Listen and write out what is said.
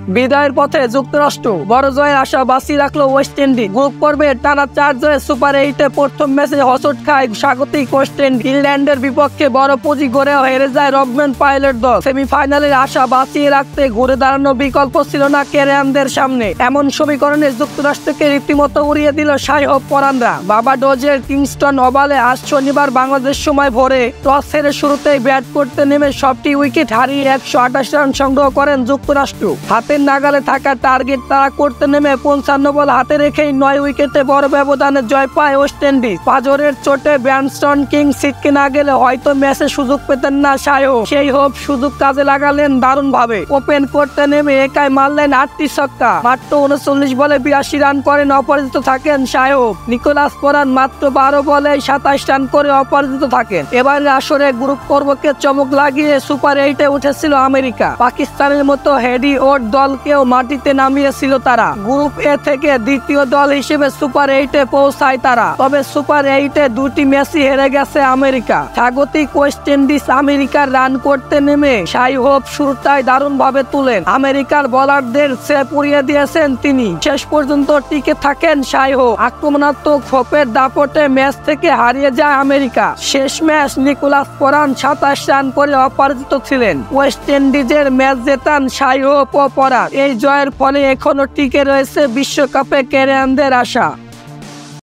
বিদায়ের পথে যুক্তরাষ্ট্র বড় জয়ের আশা বাঁচিয়ে রাখলো ওয়েস্ট ইন্ডিজ। গ্রুপ পর্বে টানা 4 জয়ে সুপার 8-এ প্রথম ম্যাচে হোঁচট খায় স্বাগতিক ওয়েস্ট ইন্ডিজ। ইংল্যান্ডের বিপক্ষে বড় পুঁজি গড়েও হেরে যায় রবম্যান পাইলট দল। সেমিফাইনালের আশা বাঁচিয়ে রাখতে ঘুরে দাঁড়ানোর বিকল্প ছিল না কেরিয়ানদের সামনে। এমন সমীকরণে যুক্তরাষ্ট্রকে রীতিমতো উড়িয়ে দিল শাই হোপ পরানরা। বাবাডোজের কিংস্টন ওভালে আজ শনিবার বাংলাদেশ সময় ভোরে টস হেরে শুরুতেই ব্যাট করতে নেমে সবটি উইকেট হারিয়ে 128 রান সংগ্রহ করেন যুক্তরাষ্ট্র। হাতের নাগালে থাকা টার্গেট তারা করতে নেমে 55 বল হাতে রেখেই 9 উইকেটে বড় ব্যবধানে জয় পায় ওয়েস্ট ইন্ডিজ। পাজরের চোটে ব্যানস্টন কিং ছিটকে না গেলে হয়তো ম্যাচে সুযোগ পেতেন না শাই হোপ। সেই হোপ সুযোগ কাজে লাগালেন দারুণভাবে। ওপেন করতে নেমে একাই মারলেন 8টি ছক্কা। মাত্র 39 বলে 82 রান করেন অপরাজিত থাকেন শাই হোপ। নিকোলাস পুরান মাত্র 12 বলে 27 রান করে অপরাজিত থাকেন। এবারের আসরে গ্রুপ পর্বকে চমক লাগিয়ে সুপার 8-এ উঠেছিল আমেরিকা। পাকিস্তানের মতো হেডি ওর দলকেও মাটিতে নামিয়েছিল তারা। গ্রুপ এ থেকে দ্বিতীয় দল হিসেবে সুপার 8-এ পৌঁছায় তারা। তবে সুপার 8-এ 2টি ম্যাচই হেরে গেছে আমেরিকা। স্বাগতিক ওয়েস্ট ইন্ডিজ আমেরিকার রান করতে নেমে শাই হোপ শুরুটাই দারুণভাবে তুলেন। আমেরিকার বোলারদের চেপ উড়িয়ে দিয়েছেন তিনি। শেষ পর্যন্ত টিকে থাকেন শাই হোপ। আক্রমণাত্মক হোপের দাপটে ম্যাচ থেকে হারিয়ে যায় আমেরিকা। শেষ ম্যাচ নিকোলাস পুরান 27 রান করে অপরাজিত ছিলেন। ওয়েস্ট ইন্ডিজের ম্যাচ জেতান শাই হোপ ও পুরান। এই জয়ের ফলে এখনো টিকে রয়েছে বিশ্বকাপে কেরিয়ানদের আশা।